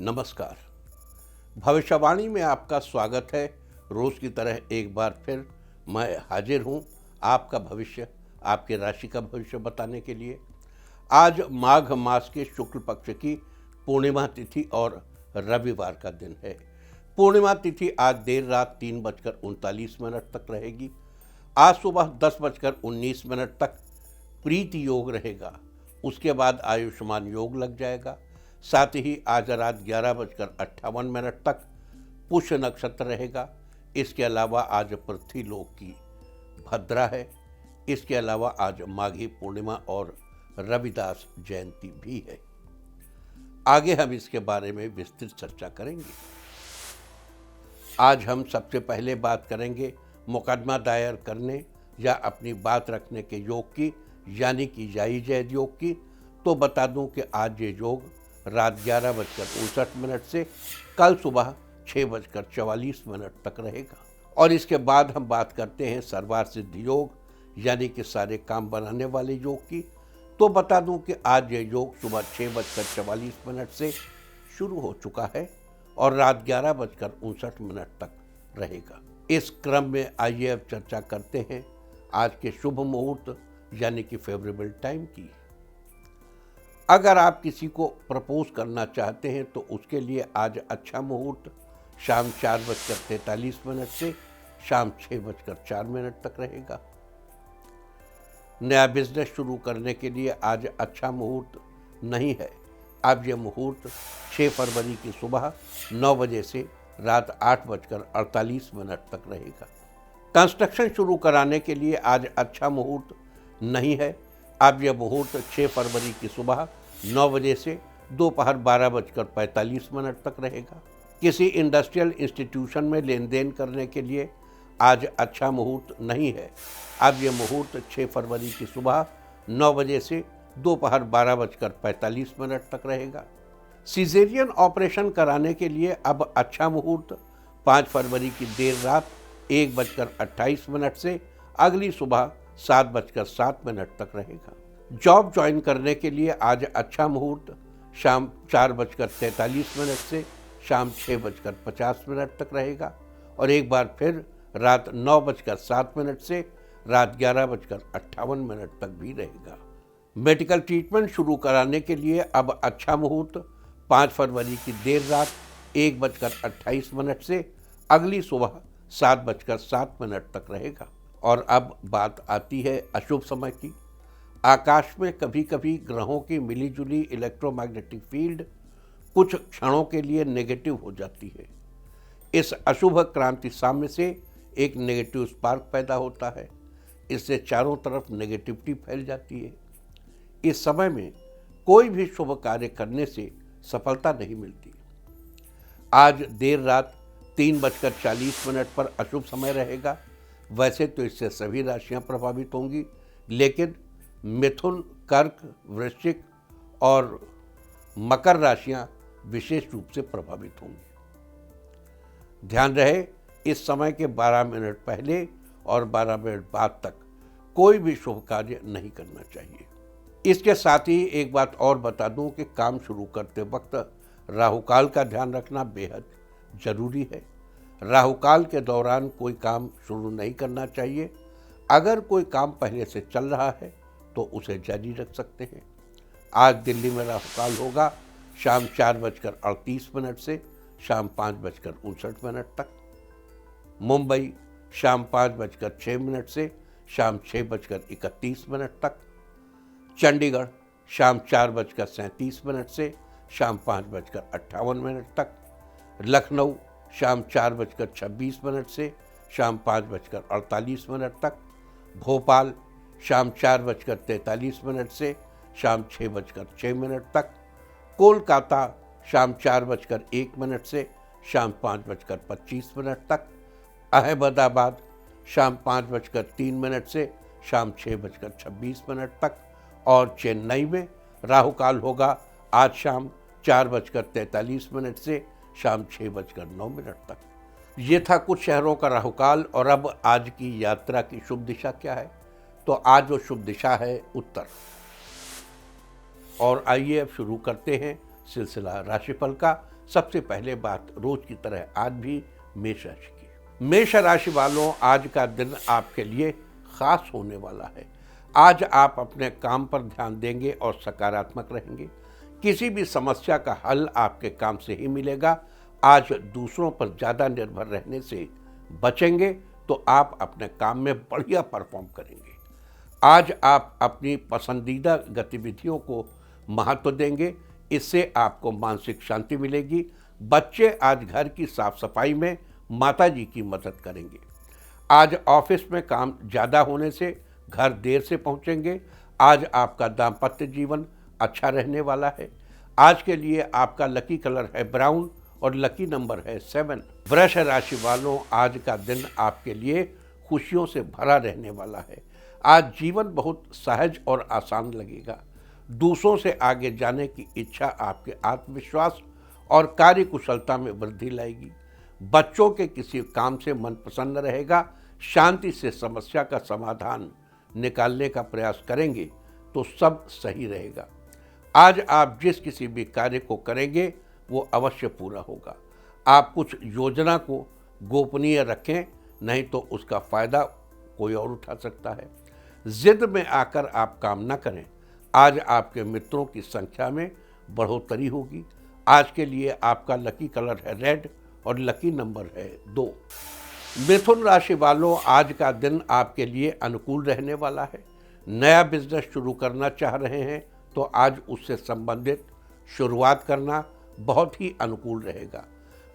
नमस्कार। भविष्यवाणी में आपका स्वागत है। रोज की तरह एक बार फिर मैं हाजिर हूँ आपका भविष्य, आपकी राशि का भविष्य बताने के लिए। आज माघ मास के शुक्ल पक्ष की पूर्णिमा तिथि और रविवार का दिन है। पूर्णिमा तिथि आज देर रात 3:39 तक रहेगी। आज सुबह 10:19 तक प्रीति योग रहेगा। उसके बाद आयुष्मान योग लग जाएगा। साथ ही आज रात 11:58 तक पुष्य नक्षत्र रहेगा। इसके अलावा आज पृथ्वी लोक की भद्रा है। इसके अलावा आज माघी पूर्णिमा और रविदास जयंती भी है। आगे हम इसके बारे में विस्तृत चर्चा करेंगे। आज हम सबसे पहले बात करेंगे मुकदमा दायर करने या अपनी बात रखने के योग की, यानी कि जायज योग की। तो बता दूं कि आज ये योग रात 11:59 से कल सुबह 6:44 तक रहेगा। और इसके बाद हम बात करते हैं सर्वार्थ सिद्धि योग, यानी कि सारे काम बनाने वाले योग की। तो बता दूं कि आज ये योग सुबह 6:44 से शुरू हो चुका है और रात 11:59 तक रहेगा। इस क्रम में आइए अब चर्चा करते हैं आज के शुभ मुहूर्त, यानी कि फेवरेबल टाइम की। अगर आप किसी को प्रपोज करना चाहते हैं तो उसके लिए आज अच्छा मुहूर्त शाम 4:43 से शाम 6:04 तक रहेगा। नया बिजनेस शुरू करने के लिए आज अच्छा मुहूर्त नहीं है। अब यह मुहूर्त 6 फरवरी की सुबह 9 बजे से रात 8:48 तक रहेगा। कंस्ट्रक्शन शुरू कराने के लिए आज अच्छा मुहूर्त नहीं है। अब यह मुहूर्त 6 फरवरी की सुबह 9 बजे से दोपहर 12:45 तक रहेगा। किसी इंडस्ट्रियल इंस्टीट्यूशन में लेन देन करने के लिए आज अच्छा मुहूर्त नहीं है। अब यह मुहूर्त 6 फरवरी की सुबह 9 बजे से दोपहर 12:45 तक रहेगा। सिजेरियन ऑपरेशन कराने के लिए अब अच्छा मुहूर्त 5 फरवरी की देर रात 1:28 से अगली सुबह 7:07 तक रहेगा। जॉब ज्वाइन करने के लिए आज अच्छा मुहूर्त शाम 4:43 से शाम 6:50 तक रहेगा और एक बार फिर रात 9:07 से रात 11:58 तक भी रहेगा। मेडिकल ट्रीटमेंट शुरू कराने के लिए अब अच्छा मुहूर्त 5 फरवरी की देर रात 1:28 से अगली सुबह 7:07 तक रहेगा। और अब बात आती है अशुभ समय की। आकाश में कभी कभी ग्रहों की मिलीजुली इलेक्ट्रोमैग्नेटिक फील्ड कुछ क्षणों के लिए नेगेटिव हो जाती है। इस अशुभ क्रांति साम्य से एक नेगेटिव स्पार्क पैदा होता है। इससे चारों तरफ नेगेटिविटी फैल जाती है। इस समय में कोई भी शुभ कार्य करने से सफलता नहीं मिलती। आज देर रात 3:40 पर अशुभ समय रहेगा। वैसे तो इससे सभी राशियां प्रभावित होंगी, लेकिन मिथुन, कर्क, वृश्चिक और मकर राशियां विशेष रूप से प्रभावित होंगी। ध्यान रहे, इस समय के 12 मिनट पहले और 12 मिनट बाद तक कोई भी शुभ कार्य नहीं करना चाहिए। इसके साथ ही एक बात और बता दूं कि काम शुरू करते वक्त राहुकाल का ध्यान रखना बेहद जरूरी है। राहुकाल के दौरान कोई काम शुरू नहीं करना चाहिए। अगर कोई काम पहले से चल रहा है तो उसे जारी रख सकते हैं। आज दिल्ली में राहुकाल होगा शाम 4:38 से शाम 5:59 तक। मुंबई शाम 5:06 से शाम 6:31 तक। चंडीगढ़ शाम 4:37 से शाम 5:58 तक। लखनऊ शाम 4:26 से शाम 5:48 तक। भोपाल शाम 4:43 से शाम 6:06 तक। कोलकाता शाम 4:01 से शाम 5:25 तक। अहमदाबाद शाम 5:03 से शाम 6:26 तक। और चेन्नई में राहुकाल होगा आज शाम 4:43 से शाम 6:09 तक। ये था कुछ शहरों का राहुकाल। और अब आज की यात्रा की शुभ दिशा क्या है? तो आज वो शुभ दिशा है उत्तर। और आइए अब शुरू करते हैं सिलसिला राशिफल का सबसे पहले बात रोज की तरह आज भी मेष राशि की। मेष राशि वालों, आज का दिन आपके लिए खास होने वाला है। आज आप अपने काम पर ध्यान देंगे और सकारात्मक रहेंगे। किसी भी समस्या का हल आपके काम से ही मिलेगा। आज दूसरों पर ज़्यादा निर्भर रहने से बचेंगे तो आप अपने काम में बढ़िया परफॉर्म करेंगे। आज आप अपनी पसंदीदा गतिविधियों को महत्व देंगे, इससे आपको मानसिक शांति मिलेगी। बच्चे आज घर की साफ सफाई में माताजी की मदद करेंगे। आज ऑफिस में काम ज़्यादा होने से घर देर से पहुंचेंगे। आज आपका दाम्पत्य जीवन अच्छा रहने वाला है। आज के लिए आपका लकी कलर है ब्राउन और लकी नंबर है 7। वृष राशि वालों, आज का दिन आपके लिए खुशियों से भरा रहने वाला है। आज जीवन बहुत सहज और आसान लगेगा। दूसरों से आगे जाने की इच्छा आपके आत्मविश्वास और कार्यकुशलता में वृद्धि लाएगी। बच्चों के किसी काम से मन प्रसन्न रहेगा। शांति से समस्या का समाधान निकालने का प्रयास करेंगे तो सब सही रहेगा। आज आप जिस किसी भी कार्य को करेंगे वो अवश्य पूरा होगा। आप कुछ योजना को गोपनीय रखें, नहीं तो उसका फायदा कोई और उठा सकता है। जिद में आकर आप काम न करें। आज आपके मित्रों की संख्या में बढ़ोतरी होगी। आज के लिए आपका लकी कलर है रेड और लकी नंबर है 2। मिथुन राशि वालों, आज का दिन आपके लिए अनुकूल रहने वाला है। नया बिजनेस शुरू करना चाह रहे हैं तो आज उससे संबंधित शुरुआत करना बहुत ही अनुकूल रहेगा।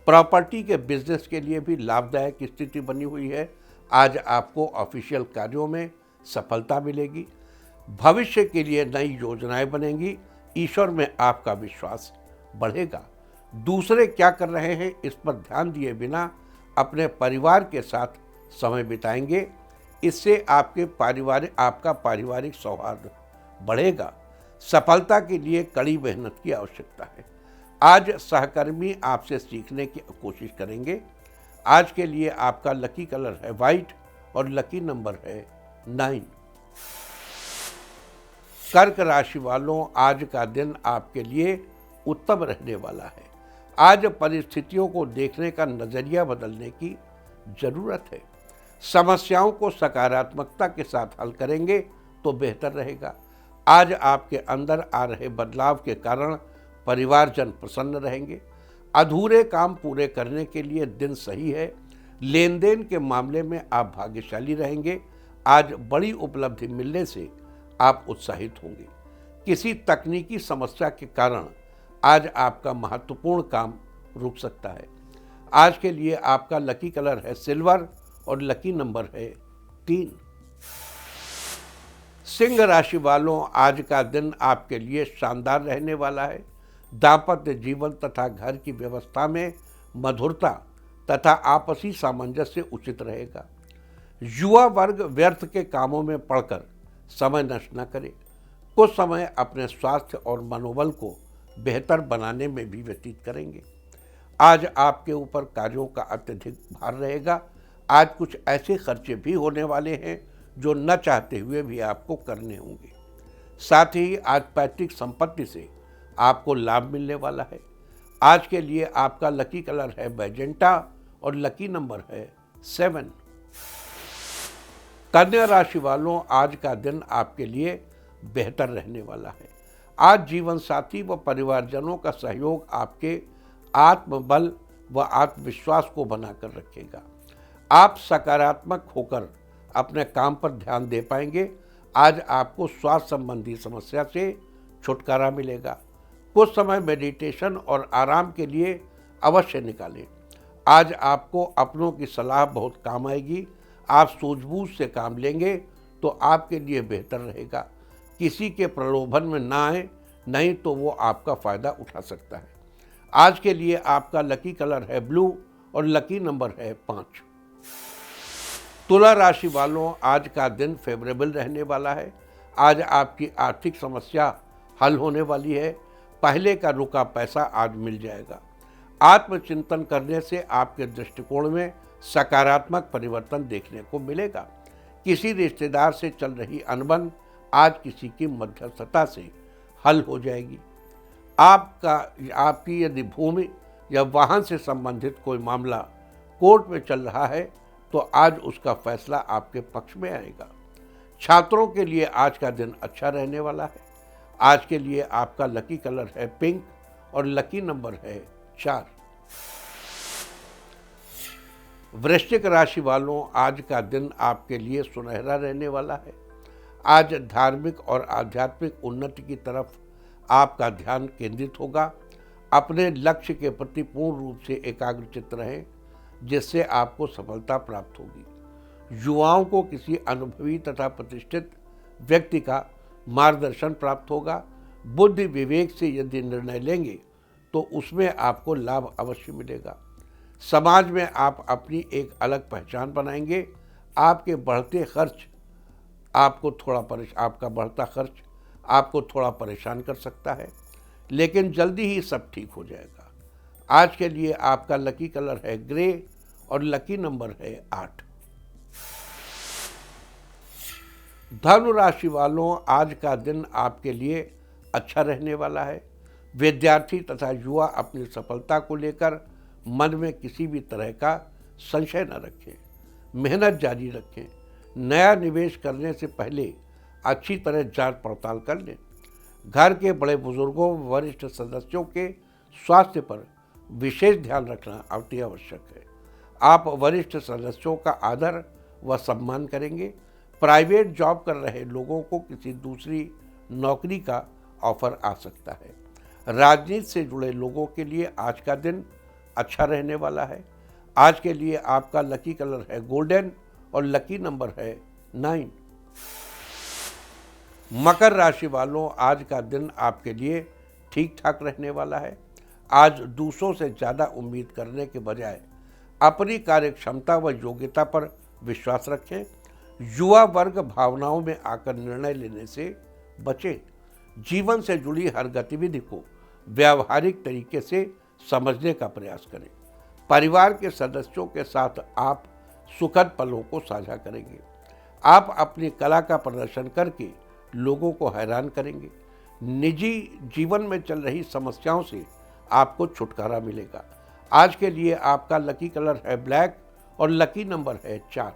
प्रॉपर्टी के बिजनेस के लिए भी लाभदायक स्थिति बनी हुई है। आज आपको ऑफिशियल कार्यों में सफलता मिलेगी। भविष्य के लिए नई योजनाएं बनेंगी। ईश्वर में आपका विश्वास बढ़ेगा। दूसरे क्या कर रहे हैं इस पर ध्यान दिए बिना अपने परिवार के साथ समय बिताएंगे। इससे आपका पारिवारिक सौहार्द बढ़ेगा। सफलता के लिए कड़ी मेहनत की आवश्यकता है। आज सहकर्मी आपसे सीखने की कोशिश करेंगे। आज के लिए आपका लकी कलर है वाइट और लकी नंबर है 9। कर्क राशि वालों, आज का दिन आपके लिए उत्तम रहने वाला है। आज परिस्थितियों को देखने का नजरिया बदलने की जरूरत है। समस्याओं को सकारात्मकता के साथ हल करेंगे तो बेहतर रहेगा। आज आपके अंदर आ रहे बदलाव के कारण परिवारजन प्रसन्न रहेंगे। अधूरे काम पूरे करने के लिए दिन सही है। लेन देन के मामले में आप भाग्यशाली रहेंगे। आज बड़ी उपलब्धि मिलने से आप उत्साहित होंगे। किसी तकनीकी समस्या के कारण आज आपका महत्वपूर्ण काम रुक सकता है। आज के लिए आपका लकी कलर है सिल्वर और लकी नंबर है 3। सिंह राशि वालों, आज का दिन आपके लिए शानदार रहने वाला है। दाम्पत्य जीवन तथा घर की व्यवस्था में मधुरता तथा आपसी सामंजस्य उचित रहेगा। युवा वर्ग व्यर्थ के कामों में पड़कर समय नष्ट न करे। कुछ समय अपने स्वास्थ्य और मनोबल को बेहतर बनाने में भी व्यतीत करेंगे। आज आपके ऊपर कार्यों का अत्यधिक भार रहेगा। आज कुछ ऐसे खर्चे भी होने वाले हैं जो न चाहते हुए भी आपको करने होंगे। साथ ही आज पैतृक संपत्ति से आपको लाभ मिलने वाला है। आज के लिए आपका लकी कलर है मैजेंटा और लकी नंबर है 7। कन्या राशि वालों, आज का दिन आपके लिए बेहतर रहने वाला है। आज जीवन साथी व परिवारजनों का सहयोग आपके आत्मबल व आत्मविश्वास को बनाकर रखेगा। आप सकारात्मक होकर अपने काम पर ध्यान दे पाएंगे। आज आपको स्वास्थ्य संबंधी समस्या से छुटकारा मिलेगा। कुछ समय मेडिटेशन और आराम के लिए अवश्य निकालें। आज आपको अपनों की सलाह बहुत काम आएगी। आप सूझबूझ से काम लेंगे तो आपके लिए बेहतर रहेगा। किसी के प्रलोभन में ना आए, नहीं तो वो आपका फ़ायदा उठा सकता है। आज के लिए आपका लकी कलर है ब्लू और लकी नंबर है 5। तुला राशि वालों, आज का दिन फेवरेबल रहने वाला है। आज आपकी आर्थिक समस्या हल होने वाली है। पहले का रुका पैसा आज मिल जाएगा। आत्मचिंतन करने से आपके दृष्टिकोण में सकारात्मक परिवर्तन देखने को मिलेगा। किसी रिश्तेदार से चल रही अनबन आज किसी की मध्यस्थता से हल हो जाएगी। आपकी यदि भूमि या वाहन से संबंधित कोई मामला कोर्ट में चल रहा है तो आज उसका फैसला आपके पक्ष में आएगा। छात्रों के लिए आज का दिन अच्छा रहने वाला है। आज के लिए आपका लकी कलर है पिंक और लकी नंबर है 4। वृश्चिक राशि वालों, आज का दिन आपके लिए सुनहरा रहने वाला है। आज धार्मिक और आध्यात्मिक उन्नति की तरफ आपका ध्यान केंद्रित होगा। अपने लक्ष्य के प्रति पूर्ण रूप से एकाग्रचित्त रहें, जिससे आपको सफलता प्राप्त होगी। युवाओं को किसी अनुभवी तथा प्रतिष्ठित व्यक्ति का मार्गदर्शन प्राप्त होगा। बुद्धि विवेक से यदि निर्णय लेंगे तो उसमें आपको लाभ अवश्य मिलेगा। समाज में आप अपनी एक अलग पहचान बनाएंगे। आपके बढ़ते खर्च आपका बढ़ता खर्च आपको थोड़ा परेशान कर सकता है, लेकिन जल्दी ही सब ठीक हो जाएगा। आज के लिए आपका लकी कलर है ग्रे और लकी नंबर है 8। धनु राशि वालों, आज का दिन आपके लिए अच्छा रहने वाला है। विद्यार्थी तथा युवा अपनी सफलता को लेकर मन में किसी भी तरह का संशय न रखें। मेहनत जारी रखें। नया निवेश करने से पहले अच्छी तरह जांच पड़ताल कर लें। घर के बड़े बुजुर्गों वरिष्ठ सदस्यों के स्वास्थ्य पर विशेष ध्यान रखना अति आवश्यक है। आप वरिष्ठ सदस्यों का आदर व सम्मान करेंगे। प्राइवेट जॉब कर रहे लोगों को किसी दूसरी नौकरी का ऑफर आ सकता है। राजनीति से जुड़े लोगों के लिए आज का दिन अच्छा रहने वाला है। आज के लिए आपका लकी कलर है गोल्डन और लकी नंबर है 9। मकर राशि वालों, आज का दिन आपके लिए ठीक ठाक रहने वाला है। आज दूसरों से ज़्यादा उम्मीद करने के बजाय अपनी कार्य क्षमता व योग्यता पर विश्वास रखें। युवा वर्ग भावनाओं में आकर निर्णय लेने से बचें। जीवन से जुड़ी हर गतिविधि को व्यावहारिक तरीके से समझने का प्रयास करें। परिवार के सदस्यों के साथ आप सुखद पलों को साझा करेंगे। आप अपनी कला का प्रदर्शन करके लोगों को हैरान करेंगे। निजी जीवन में चल रही समस्याओं से आपको छुटकारा मिलेगा। आज के लिए आपका लकी कलर है ब्लैक और लकी नंबर है 4।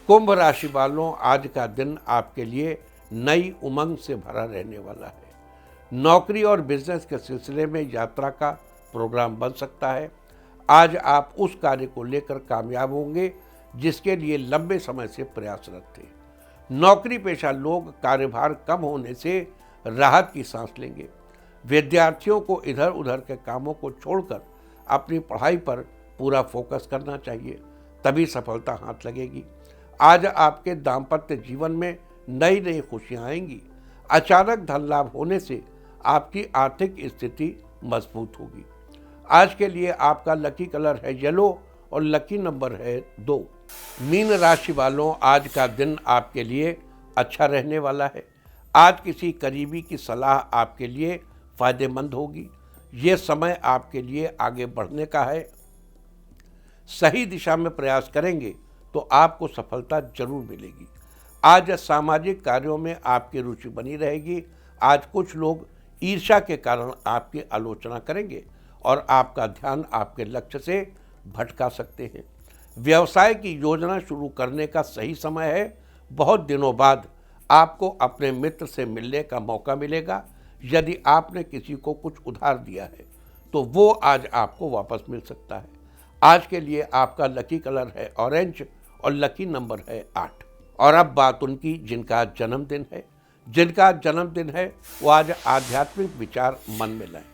कुंभ राशि वालों, आज का दिन आपके लिए नई उमंग से भरा रहने वाला है। नौकरी और बिजनेस के सिलसिले में यात्रा का प्रोग्राम बन सकता है। आज आप उस कार्य को लेकर कामयाब होंगे जिसके लिए लंबे समय से प्रयासरत थे। नौकरी पेशा लोग कार्यभार कम होने से राहत की सांस लेंगे। विद्यार्थियों को इधर उधर के कामों को छोड़कर अपनी पढ़ाई पर पूरा फोकस करना चाहिए, तभी सफलता हाथ लगेगी। आज आपके दाम्पत्य जीवन में नई नई खुशियां आएंगी। अचानक धन लाभ होने से आपकी आर्थिक स्थिति मजबूत होगी। आज के लिए आपका लकी कलर है येलो और लकी नंबर है 2। मीन राशि वालों, आज का दिन आपके लिए अच्छा रहने वाला है। आज किसी करीबी की सलाह आपके लिए फायदेमंद होगी। ये समय आपके लिए आगे बढ़ने का है। सही दिशा में प्रयास करेंगे तो आपको सफलता जरूर मिलेगी। आज सामाजिक कार्यों में आपकी रुचि बनी रहेगी। आज कुछ लोग ईर्ष्या के कारण आपकी आलोचना करेंगे और आपका ध्यान आपके लक्ष्य से भटका सकते हैं। व्यवसाय की योजना शुरू करने का सही समय है। बहुत दिनों बाद आपको अपने मित्र से मिलने का मौका मिलेगा। यदि आपने किसी को कुछ उधार दिया है तो वो आज आपको वापस मिल सकता है। आज के लिए आपका लकी कलर है ऑरेंज और लकी नंबर है 8। और अब बात उनकी जिनका जन्मदिन है। जिनका जन्मदिन है वो आज आध्यात्मिक विचार मन में लाएं,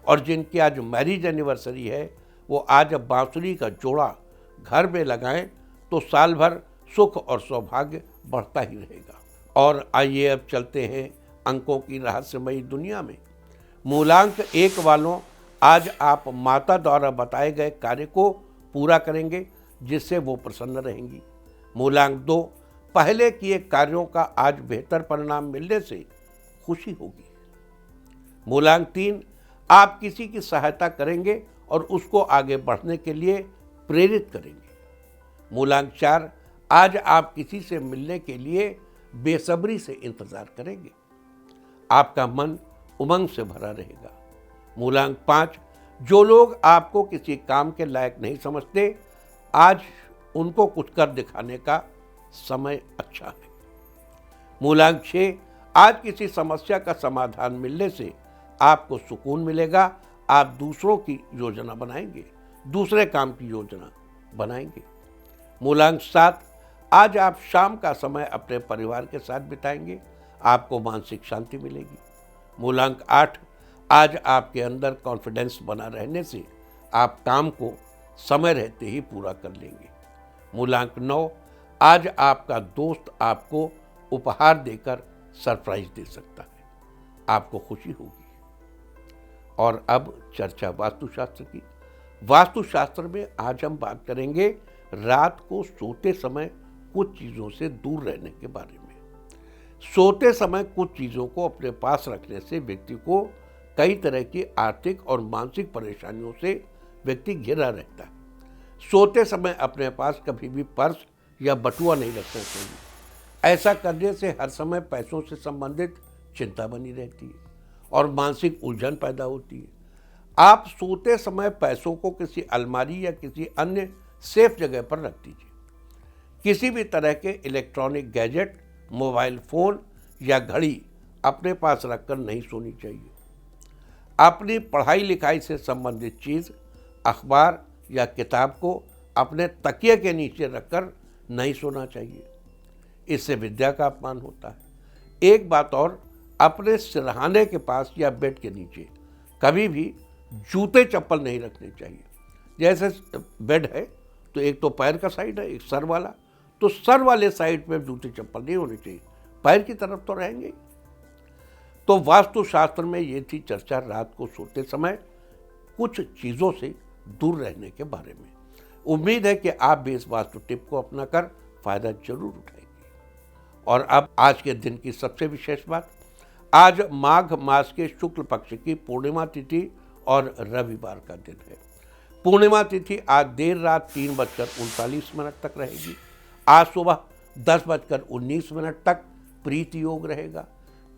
और जिनकी आज मैरिज एनिवर्सरी है वो आज बांसुरी का जोड़ा घर में लगाएं तो साल भर सुख और सौभाग्य बढ़ता ही रहेगा। और आइए अब चलते हैं अंकों की रहस्यमयी दुनिया में। मूलांक 1 वालों, आज आप माता द्वारा बताए गए कार्य को पूरा करेंगे जिससे वो प्रसन्न रहेंगी। मूलांक 2, पहले किए कार्यों का आज बेहतर परिणाम मिलने से खुशी होगी। मूलांक 3, आप किसी की सहायता करेंगे और उसको आगे बढ़ने के लिए प्रेरित करेंगे। मूलांक 4, आज आप किसी से मिलने के लिए बेसब्री से इंतजार करेंगे। आपका मन उमंग से भरा रहेगा। मूलांक 5, जो लोग आपको किसी काम के लायक नहीं समझते, आज उनको कुछ कर दिखाने का समय अच्छा है। मूलांक 6, आज किसी समस्या का समाधान मिलने से आपको सुकून मिलेगा। आप दूसरों की योजना बनाएंगे, दूसरे काम की योजना बनाएंगे। मूलांक 7, आज आप शाम का समय अपने परिवार के साथ बिताएंगे, आपको मानसिक शांति मिलेगी। मूलांक 8, आज आपके अंदर कॉन्फिडेंस बना रहने से आप काम को समय रहते ही पूरा कर लेंगे। मूलांक 9, आज आपका दोस्त आपको उपहार देकर सरप्राइज दे सकता है, आपको खुशी होगी। और अब चर्चा वास्तुशास्त्र की। वास्तुशास्त्र में आज हम बात करेंगे रात को सोते समय कुछ चीज़ों से दूर रहने के बारे में। सोते समय कुछ चीज़ों को अपने पास रखने से व्यक्ति को कई तरह की आर्थिक और मानसिक परेशानियों से व्यक्ति घिरा रहता है। सोते समय अपने पास कभी भी पर्स या बटुआ नहीं रखना चाहिए। ऐसा करने से हर समय पैसों से संबंधित चिंता बनी रहती है और मानसिक उलझन पैदा होती है। आप सोते समय पैसों को किसी अलमारी या किसी अन्य सेफ जगह पर रख दीजिए। किसी भी तरह के इलेक्ट्रॉनिक गैजेट, मोबाइल फ़ोन या घड़ी अपने पास रखकर नहीं सोनी चाहिए। अपनी पढ़ाई लिखाई से संबंधित चीज़, अखबार या किताब को अपने तकिए के नीचे रखकर नहीं सोना चाहिए, इससे विद्या का अपमान होता है। एक बात और, अपने सिरहाने के पास या बेड के नीचे कभी भी जूते चप्पल नहीं रखने चाहिए। जैसे बेड है तो एक तो पैर का साइड है, एक सर वाला, तो सर वाले साइड में जूते चप्पल नहीं होने चाहिए, पैर की तरफ तो रहेंगे। तो वास्तुशास्त्र में ये थी चर्चा रात को सोते समय कुछ चीज़ों से दूर रहने के बारे में। उम्मीद है कि आप भी इस वास्तु टिप को अपनाकर फायदा जरूर उठाएंगे। और अब आज के दिन की सबसे विशेष बात, आज माघ मास के शुक्ल पक्ष की पूर्णिमा तिथि और रविवार का दिन है। पूर्णिमा तिथि आज देर रात 3:39 तक रहेगी। आज सुबह 10:19 तक प्रीति योग रहेगा।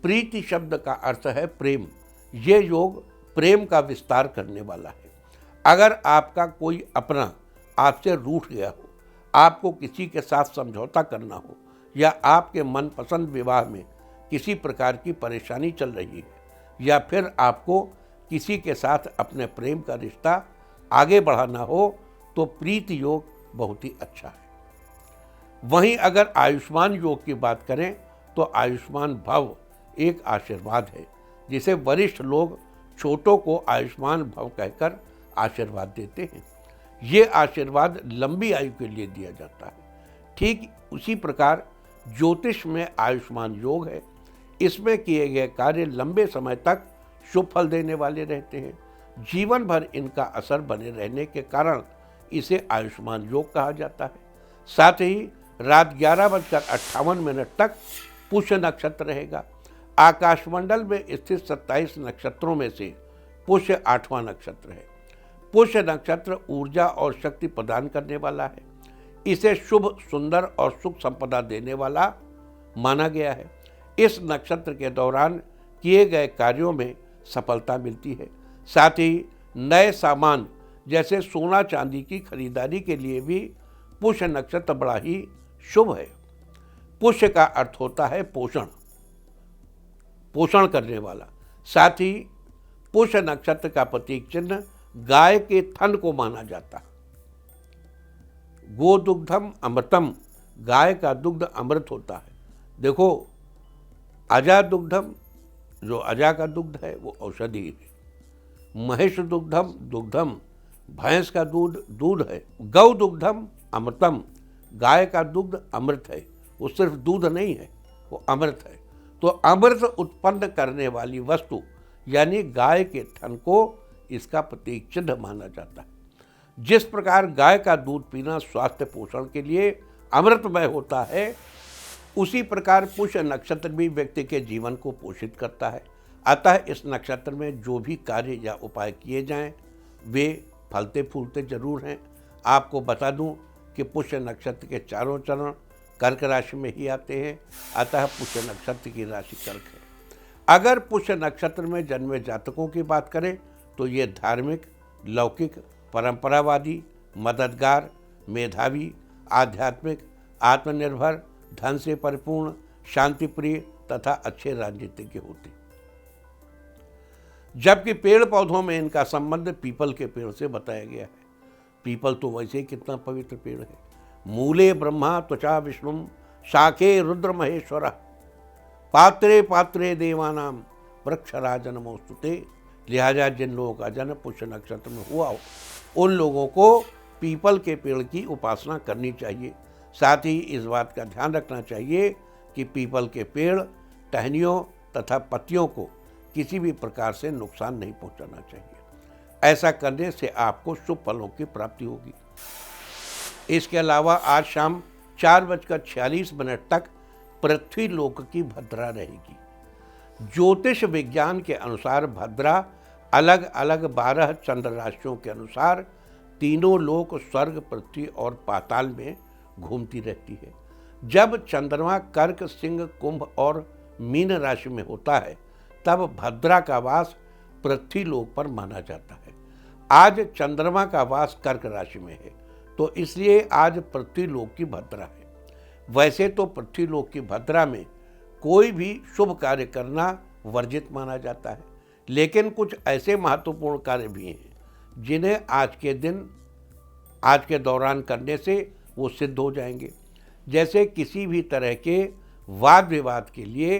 प्रीति शब्द का अर्थ है प्रेम। ये योग प्रेम का विस्तार करने वाला है। अगर आपका कोई अपना आपसे रूठ गया हो, आपको किसी के साथ समझौता करना हो या आपके मनपसंद विवाह में किसी प्रकार की परेशानी चल रही है या फिर आपको किसी के साथ अपने प्रेम का रिश्ता आगे बढ़ाना हो, तो प्रीति योग बहुत ही अच्छा है। वहीं अगर आयुष्मान योग की बात करें तो आयुष्मान भव एक आशीर्वाद है, जिसे वरिष्ठ लोग छोटों को आयुष्मान भव कहकर आशीर्वाद देते हैं। ये आशीर्वाद लंबी आयु के लिए दिया जाता है। ठीक उसी प्रकार ज्योतिष में आयुष्मान योग है। इसमें किए गए कार्य लंबे समय तक शुभ फल देने वाले रहते हैं। जीवन भर इनका असर बने रहने के कारण इसे आयुष्मान योग कहा जाता है। साथ ही रात 11:58 तक पुष्य नक्षत्र रहेगा। आकाशमंडल में स्थित 27 नक्षत्रों में से पुष्य 8वां नक्षत्र है। पुष्य नक्षत्र ऊर्जा और शक्ति प्रदान करने वाला है। इसे शुभ, सुंदर और सुख संपदा देने वाला माना गया है। इस नक्षत्र के दौरान किए गए कार्यों में सफलता मिलती है। साथ ही नए सामान जैसे सोना चांदी की खरीदारी के लिए भी पुष्य नक्षत्र बड़ा ही शुभ है। पुष्य का अर्थ होता है पोषण, पोषण करने वाला। साथ ही पुष्य नक्षत्र का प्रतीक चिन्ह गाय के थन को माना जाता है। गोदुग्धम अमृतम, गाय का दुग्ध अमृत होता है। देखो, अजा दुग्धम, जो अजा का दुग्ध है वो औषधि है। महेश दुग्धम दुग्धम, भैंस का दूध दूध है। गौ दुग्धम अमृतम, गाय का दुग्ध अमृत है। वो सिर्फ दूध नहीं है, वो अमृत है। तो अमृत उत्पन्न करने वाली वस्तु यानी गाय के थन को इसका प्रतीक चिन्ह माना जाता है। जिस प्रकार गाय का दूध पीना स्वास्थ्य पोषण के लिए अमृतमय होता है, उसी प्रकार पुष्य नक्षत्र भी व्यक्ति के जीवन को पोषित करता है। अतः इस नक्षत्र में जो भी कार्य या उपाय किए जाएं, वे फलते फूलते जरूर हैं। आपको बता दूं कि पुष्य नक्षत्र के चारों चरण कर्क राशि में ही आते हैं। अतः पुष्य नक्षत्र की राशि कर्क है। अगर पुष्य नक्षत्र में जन्मे जातकों की बात करें तो ये धार्मिक, लौकिक, परंपरावादी, मददगार, मेधावी, आध्यात्मिक, आत्मनिर्भर, धन से परिपूर्ण, शांतिप्रिय तथा अच्छे राजनीतिज्ञ होते। जबकि पेड़ पौधों में इनका संबंध पीपल के पेड़ से बताया गया है। पीपल तो वैसे ही कितना पवित्र पेड़ है। मूले ब्रह्मा त्वचा विष्णु शाखे रुद्र महेश्वर पात्रे पात्रे देवानाम वृक्षराज नमोस्तुते। लिहाजा जिन लोगों का जन्म पुष्य नक्षत्र में हुआ हो उन लोगों को पीपल के पेड़ की उपासना करनी चाहिए। साथ ही इस बात का ध्यान रखना चाहिए कि पीपल के पेड़ टहनियों तथा पत्तियों को किसी भी प्रकार से नुकसान नहीं पहुंचाना चाहिए। ऐसा करने से आपको शुभ फलों की प्राप्ति होगी। इसके अलावा आज शाम 4:46 तक पृथ्वी लोक की भद्रा रहेगी। ज्योतिष विज्ञान के अनुसार भद्रा अलग अलग 12 चंद्र राशियों के अनुसार तीनों लोक स्वर्ग, पृथ्वी और पाताल में घूमती रहती है। जब चंद्रमा कर्क, सिंह, कुंभ और मीन राशि में होता है तब भद्रा का वास पृथ्वी लोक पर माना जाता है। आज चंद्रमा का वास कर्क राशि में है तो इसलिए आज पृथ्वी लोक की भद्रा है। वैसे तो पृथ्वी लोक की भद्रा में कोई भी शुभ कार्य करना वर्जित माना जाता है, लेकिन कुछ ऐसे महत्वपूर्ण कार्य भी हैं जिन्हें आज के दौरान करने से वो सिद्ध हो जाएंगे। जैसे किसी भी तरह के वाद विवाद के लिए,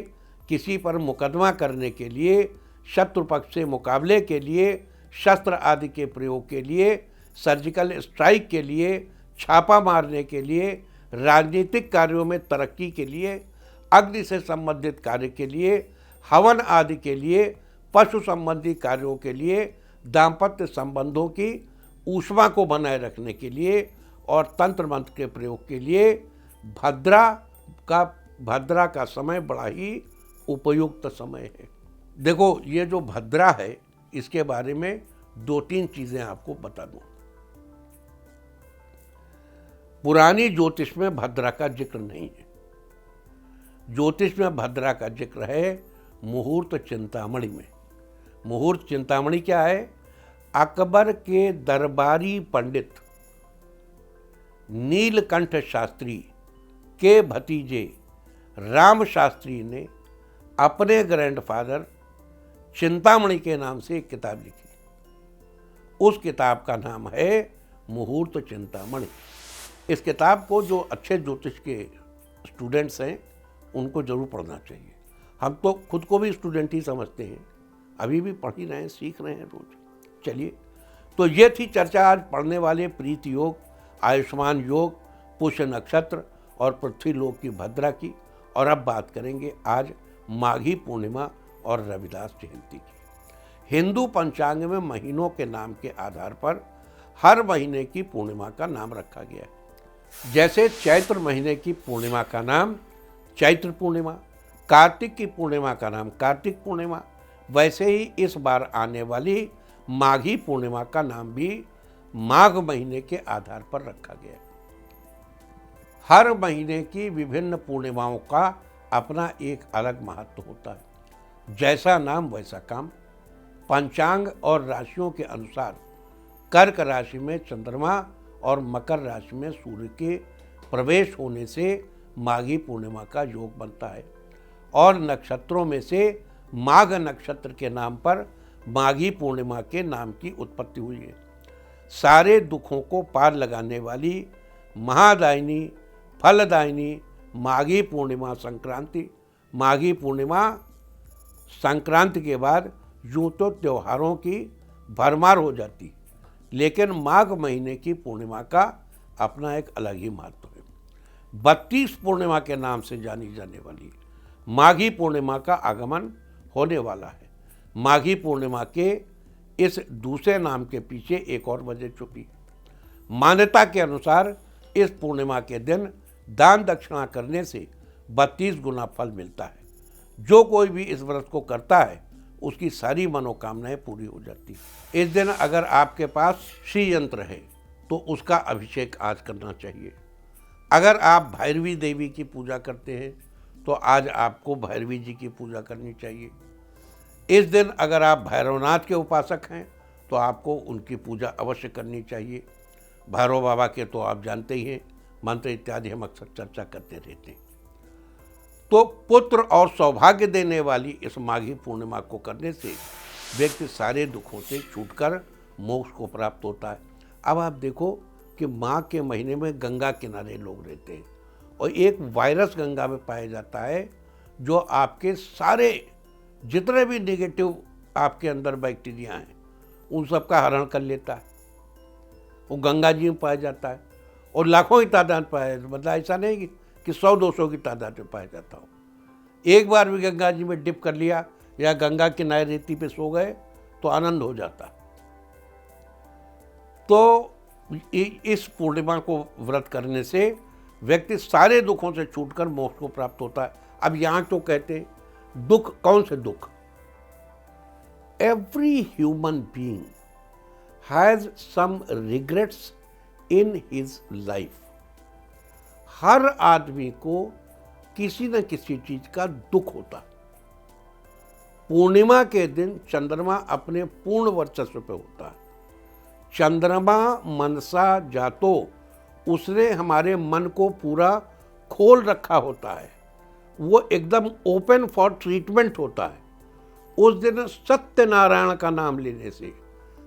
किसी पर मुकदमा करने के लिए, शत्रु पक्ष से मुकाबले के लिए, शस्त्र आदि के प्रयोग के लिए, सर्जिकल स्ट्राइक के लिए, छापा मारने के लिए, राजनीतिक कार्यों में तरक्की के लिए, अग्नि से संबंधित कार्य के लिए, हवन आदि के लिए, पशु संबंधी कार्यों के लिए, दाम्पत्य संबंधों की ऊष्मा को बनाए रखने के लिए और तंत्र मंत्र के प्रयोग के लिए भद्रा का समय बड़ा ही उपयुक्त समय है। देखो, ये जो भद्रा है इसके बारे में 2-3 चीजें आपको बता दूं। पुरानी ज्योतिष में भद्रा का जिक्र नहीं है। ज्योतिष में भद्रा का जिक्र है मुहूर्त चिंतामणि में। मुहूर्त चिंतामणि क्या है? अकबर के दरबारी पंडित नीलकंठ शास्त्री के भतीजे राम शास्त्री ने अपने ग्रैंडफादर चिंतामणि के नाम से एक किताब लिखी। उस किताब का नाम है मुहूर्त चिंतामणि। इस किताब को जो अच्छे ज्योतिष के स्टूडेंट्स हैं उनको जरूर पढ़ना चाहिए। हम तो खुद को भी स्टूडेंट ही समझते हैं, अभी भी पढ़ ही रहे हैं, सीख रहे हैं रोज। चलिए, तो ये थी चर्चा आज पढ़ने वाले प्रीत योग, आयुष्मान योग, पुष्य नक्षत्र और पृथ्वी लोक की भद्रा की। और अब बात करेंगे आज माघी पूर्णिमा और रविदास जयंती की। हिंदू पंचांग में महीनों के नाम के आधार पर हर महीने की पूर्णिमा का नाम रखा गया है। जैसे चैत्र महीने की पूर्णिमा का नाम चैत्र पूर्णिमा, कार्तिक की पूर्णिमा का नाम कार्तिक पूर्णिमा, वैसे ही इस बार आने वाली माघी पूर्णिमा का नाम भी माघ महीने के आधार पर रखा गया है। हर महीने की विभिन्न पूर्णिमाओं का अपना एक अलग महत्व होता है। जैसा नाम वैसा काम। पंचांग और राशियों के अनुसार कर्क राशि में चंद्रमा और मकर राशि में सूर्य के प्रवेश होने से माघी पूर्णिमा का योग बनता है और नक्षत्रों में से माघ नक्षत्र के नाम पर माघी पूर्णिमा के नाम की उत्पत्ति हुई है। सारे दुखों को पार लगाने वाली महादायिनी फलदायिनी माघी पूर्णिमा संक्रांति के बाद यूं तो त्योहारों की भरमार हो जाती, लेकिन माघ महीने की पूर्णिमा का अपना एक अलग ही महत्व है। 32 पूर्णिमा के नाम से जानी जाने वाली माघी पूर्णिमा का आगमन होने वाला है। माघी पूर्णिमा के इस दूसरे नाम के पीछे एक और वजह छुपी। मान्यता के अनुसार इस पूर्णिमा के दिन दान दक्षिणा करने से 32 गुना फल मिलता है। जो कोई भी इस व्रत को करता है उसकी सारी मनोकामनाएं पूरी हो जाती है। इस दिन अगर आपके पास श्री यंत्र है तो उसका अभिषेक आज करना चाहिए। अगर आप भैरवी देवी की पूजा करते हैं तो आज आपको भैरवी जी की पूजा करनी चाहिए। इस दिन अगर आप भैरवनाथ के उपासक हैं तो आपको उनकी पूजा अवश्य करनी चाहिए। भैरव बाबा के तो आप जानते ही हैं, मंत्र इत्यादि हम अक्सर चर्चा करते रहते हैं। तो पुत्र और सौभाग्य देने वाली इस माघी पूर्णिमा को करने से व्यक्ति सारे दुखों से छूटकर मोक्ष को प्राप्त होता है। अब आप देखो कि माघ के महीने में गंगा किनारे लोग रहते हैं और एक वायरस गंगा में पाया जाता है जो आपके सारे जितने भी नेगेटिव आपके अंदर बैक्टीरिया हैं उन सब का हरण कर लेता है। वो गंगा जी में पाया जाता है और लाखों की तादाद पाया जाता है। मतलब ऐसा नहीं कि 100-200 की तादाद में पाया जाता हो। एक बार भी गंगा जी में डिप कर लिया या गंगा किनारे रेती पे सो गए तो आनंद हो जाता। तो इस पूर्णिमा को व्रत करने से व्यक्ति सारे दुखों से छूटकर मोक्ष को प्राप्त होता है। अब यहाँ तो कहते हैं दुख, कौन से दुख? Every human being has some regrets in his life. हर आदमी को किसी न किसी चीज का दुख होता है। पूर्णिमा के दिन चंद्रमा अपने पूर्ण वर्चस्व पे होता है। चंद्रमा मनसा जातो, उसने हमारे मन को पूरा खोल रखा होता है, वो एकदम ओपन फॉर ट्रीटमेंट होता है। उस दिन सत्यनारायण का नाम लेने से,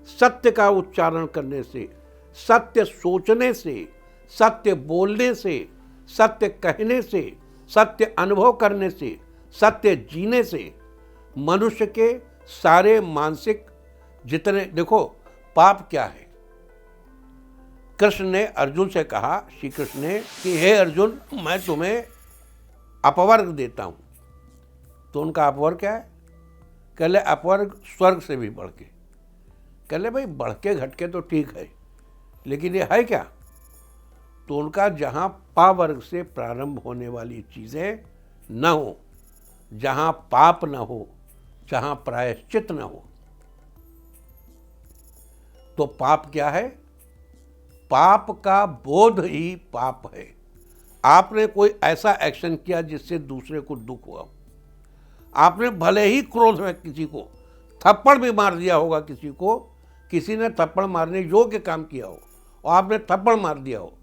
सत्य का उच्चारण करने से, सत्य सोचने से, सत्य बोलने से, सत्य कहने से, सत्य अनुभव करने से, सत्य जीने से मनुष्य के सारे मानसिक जितने, देखो पाप क्या है? कृष्ण ने अर्जुन से कहा, श्री कृष्ण ने, कि हे अर्जुन मैं तुम्हें अपवर्ग देता हूं। तो उनका अपवर्ग क्या है? कहले अपवर्ग स्वर्ग से भी बढ़ के। कहले भाई बढ़ के घट के तो ठीक है, लेकिन ये है क्या? तो उनका जहां पावर्ग से प्रारंभ होने वाली चीजें न हो, जहां पाप न हो, जहां प्रायश्चित न हो। तो पाप क्या है? पाप का बोध ही पाप है। आपने कोई ऐसा एक्शन किया जिससे दूसरे को दुख हुआ। आपने भले ही क्रोध में किसी को थप्पड़ भी मार दिया होगा, किसी को किसी ने थप्पड़ मारने योग्य काम किया हो और आपने थप्पड़ मार दिया हो,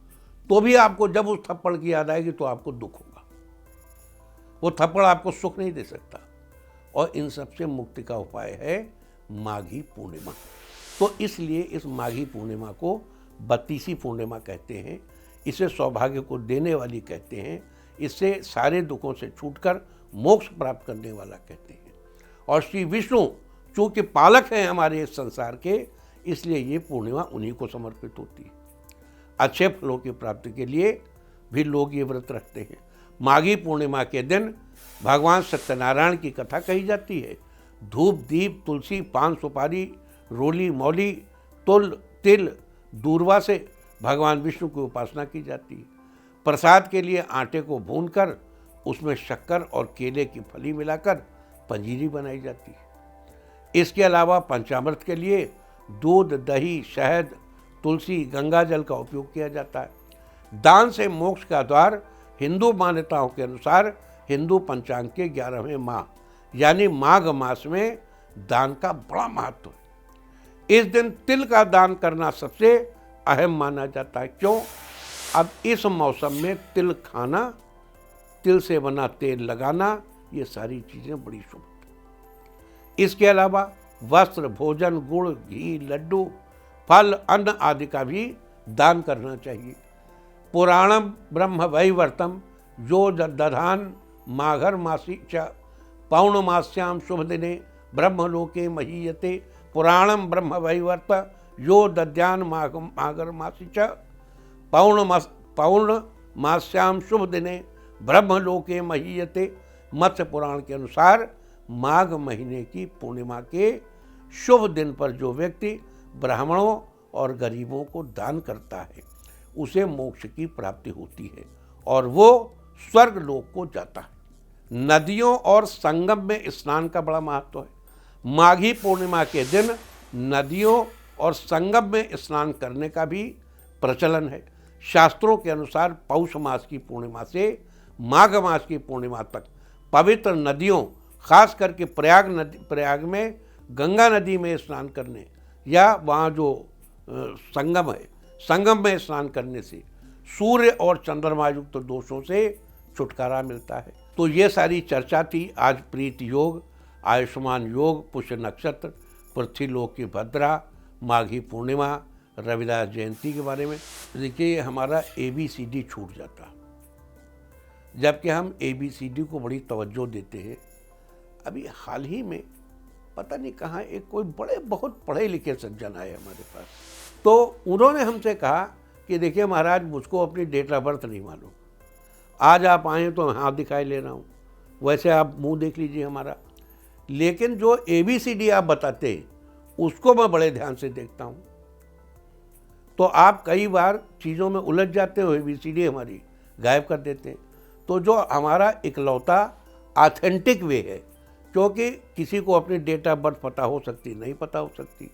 तो भी आपको जब उस थप्पड़ की याद आएगी तो आपको दुख होगा। वो थप्पड़ आपको सुख नहीं दे सकता। और इन सबसे मुक्ति का उपाय है माघी पूर्णिमा। तो इसलिए इस माघी पूर्णिमा को 32वीं पूर्णिमा कहते हैं। इसे सौभाग्य को देने वाली कहते हैं। इससे सारे दुखों से छूटकर मोक्ष प्राप्त करने वाला कहते हैं। और श्री विष्णु चूंकि पालक हैं हमारे इस संसार के, इसलिए ये पूर्णिमा उन्हीं को समर्पित होती है। अच्छे फलों की प्राप्ति के लिए भी लोग ये व्रत रखते हैं। माघी पूर्णिमा के दिन भगवान सत्यनारायण की कथा कही जाती है। धूप, दीप, तुलसी, पान, सुपारी, रोली, मौली, तुल, तिल, दूर्वा से भगवान विष्णु की उपासना की जाती है। प्रसाद के लिए आटे को भूनकर उसमें शक्कर और केले की फली मिलाकर पंजीरी बनाई जाती है। इसके अलावा पंचामृत के लिए दूध, दही, शहद, तुलसी, गंगा जल का उपयोग किया जाता है। दान से मोक्ष का द्वार हिंदू मान्यताओं के अनुसार हिंदू पंचांग के 11वें माह यानी माघ मास में दान का बड़ा महत्व है। इस दिन तिल का दान करना सबसे अहम माना जाता है। क्यों? अब इस मौसम में तिल खाना, तिल से बना तेल लगाना, ये सारी चीज़ें बड़ी शुभ हैं। इसके अलावा वस्त्र, भोजन, गुड़, घी, लड्डू, फल, अन्न आदि का भी दान करना चाहिए। पुराणम ब्रह्म वैवर्तम जो दधान माघर मासी च पौर्णमास्याम शुभ दिने ब्रह्मलोके महीयते। पुराणम ब्रह्म वैवर्त यो दद्यान माघर मासी च पौर्णमास्याम शुभ दिने ब्रह्मलोके महीयते। मत्स्य पुराण के अनुसार माघ महीने की पूर्णिमा के शुभ दिन पर जो व्यक्ति ब्राह्मणों और गरीबों को दान करता है उसे मोक्ष की प्राप्ति होती है और वो स्वर्ग लोक को जाता है। नदियों और संगम में स्नान का बड़ा महत्व है। माघी पूर्णिमा के दिन नदियों और संगम में स्नान करने का भी प्रचलन है। शास्त्रों के अनुसार पौष मास की पूर्णिमा से माघ मास की पूर्णिमा तक पवित्र नदियों, खास करके प्रयाग में गंगा नदी में स्नान करने, या वहाँ जो संगम है, संगम में स्नान करने से सूर्य और चंद्रमा युक्त दोषों से छुटकारा मिलता है। तो ये सारी चर्चा थी आज प्रीत योग, आयुष्मान योग, पुष्य नक्षत्र, पृथ्वीलोक की भद्रा, माघी पूर्णिमा, रविदास जयंती के बारे में। देखिए हमारा ABCD छूट जाता, जबकि हम ABCD को बड़ी तवज्जो देते हैं। अभी हाल ही में पता नहीं कहाँ एक कोई बहुत पढ़े लिखे सज्जन आए हमारे पास, तो उन्होंने हमसे कहा कि देखिए महाराज, मुझको अपनी डेट ऑफ बर्थ नहीं मालूम, आज आप आए तो हाथ दिखाई ले रहा हूँ, वैसे आप मुंह देख लीजिए हमारा, लेकिन जो ABCD आप बताते हैं उसको मैं बड़े ध्यान से देखता हूँ। तो आप कई बार चीज़ों में उलझ जाते हो, ABCD हमारी गायब कर देते हैं। तो जो हमारा इकलौता ऑथेंटिक वे है, क्योंकि किसी को अपनी डेट ऑफ बर्थ पता हो सकती, नहीं पता हो सकती,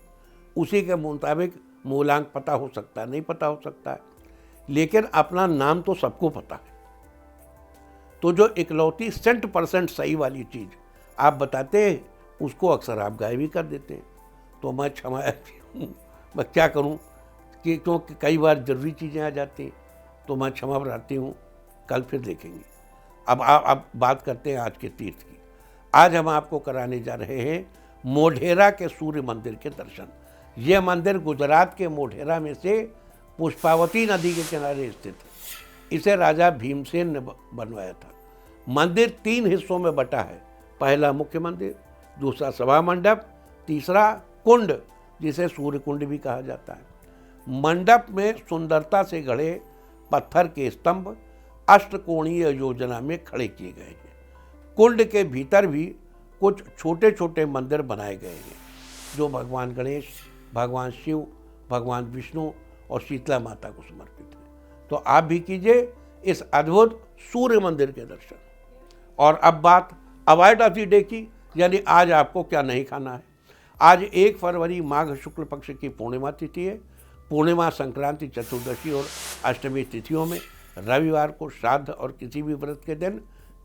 उसी के मुताबिक मूलांक पता हो सकता है, नहीं पता हो सकता है, लेकिन अपना नाम तो सबको पता है। तो जो इकलौती 100% सही वाली चीज़ आप बताते हैं उसको अक्सर आप गायब ही कर देते हैं। तो मैं क्षमा हूँ, मैं क्या करूँ कि क्योंकि कई बार ज़रूरी चीज़ें आ जाती हैं, तो मैं क्षमा प्रार्थी हूँ। कल फिर देखेंगे। अब बात करते हैं आज के तीर्थ की। आज हम आपको कराने जा रहे हैं मोढेरा के सूर्य मंदिर के दर्शन। ये मंदिर गुजरात के मोढेरा में से पुष्पावती नदी के किनारे स्थित है। इसे राजा भीमसेन ने बनवाया था। मंदिर 3 हिस्सों में बटा है। पहला मुख्य मंदिर, दूसरा सभा मंडप, तीसरा कुंड जिसे सूर्य कुंड भी कहा जाता है। मंडप में सुंदरता से गढ़े पत्थर के स्तंभ अष्टकोणीय योजना में खड़े किए गए हैं। कुंड के भीतर भी कुछ छोटे छोटे मंदिर बनाए गए हैं जो भगवान गणेश, भगवान शिव, भगवान विष्णु और शीतला माता को समर्पित है। तो आप भी कीजिए इस अद्भुत सूर्य मंदिर के दर्शन। और अब बात अवॉइड ऑफ द डे की, यानी आज आपको क्या नहीं खाना है। आज 1 फरवरी माघ शुक्ल पक्ष की पूर्णिमा तिथि है। पूर्णिमा, संक्रांति, चतुर्दशी और अष्टमी तिथियों में रविवार को श्राद्ध और किसी भी व्रत के दिन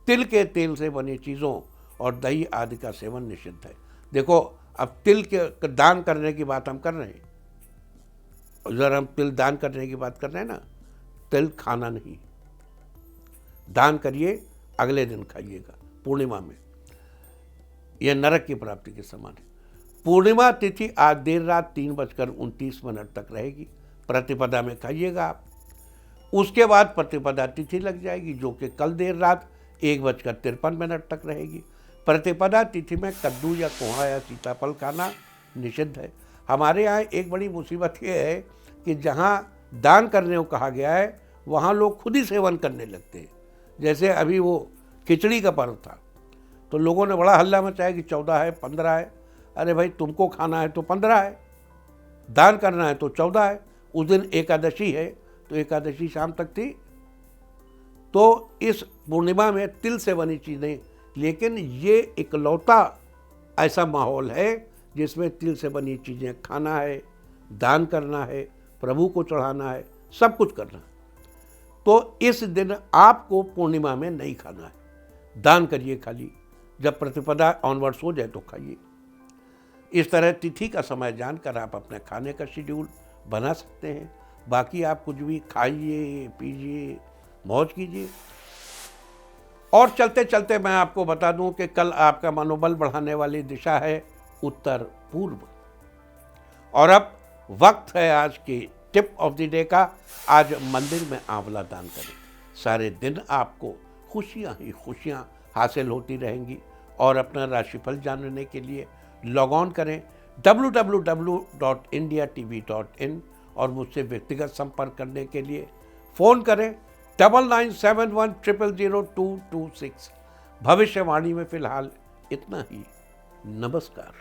तिल के तेल से बनी चीज़ों और दही आदि का सेवन निषिद्ध है। देखो, अब तिल के दान करने की बात हम कर रहे हैं, अगर हम तिल दान करने की बात कर रहे हैं ना, तिल खाना नहीं, दान करिए, अगले दिन खाइएगा पूर्णिमा में। यह नरक की प्राप्ति के समान है। पूर्णिमा तिथि आज देर रात 3:29 तक रहेगी। प्रतिपदा में खाइएगा आप। उसके बाद प्रतिपदा तिथि लग जाएगी जो कि कल देर रात 1:53 तक रहेगी। प्रतिपदा तिथि में कद्दू या कोहड़ा या सीताफल खाना निषिद्ध है। हमारे यहाँ एक बड़ी मुसीबत ये है कि जहाँ दान करने को कहा गया है वहाँ लोग खुद ही सेवन करने लगते हैं। जैसे अभी वो खिचड़ी का पर्व था तो लोगों ने बड़ा हल्ला मचाया कि 14 है, 15 है। अरे भाई, तुमको खाना है तो 15 है, दान करना है तो 14 है। उस दिन एकादशी है तो एकादशी शाम तक थी। तो इस पूर्णिमा में तिल से बनी चीज़ें, लेकिन ये इकलौता ऐसा माहौल है जिसमें तिल से बनी चीज़ें खाना है, दान करना है, प्रभु को चढ़ाना है, सब कुछ करना है। तो इस दिन आपको पूर्णिमा में नहीं खाना है, दान करिए खाली। जब प्रतिपदा ऑनवर्ड्स हो जाए तो खाइए। इस तरह तिथि का समय जानकर आप अपने खाने का शेड्यूल बना सकते हैं। बाकी आप कुछ भी खाइए, पीजिए, मौज कीजिए। और चलते चलते मैं आपको बता दूं कि कल आपका मनोबल बढ़ाने वाली दिशा है उत्तर पूर्व। और अब वक्त है आज की टिप ऑफ द डे का। आज मंदिर में आंवला दान करें। सारे दिन आपको खुशियां ही खुशियां हासिल होती रहेंगी। और अपना राशिफल जानने के लिए लॉग ऑन करें www.indiatv.in और मुझसे व्यक्तिगत संपर्क करने के लिए फ़ोन करें 9971000226। भविष्यवाणी में फिलहाल इतना ही। नमस्कार।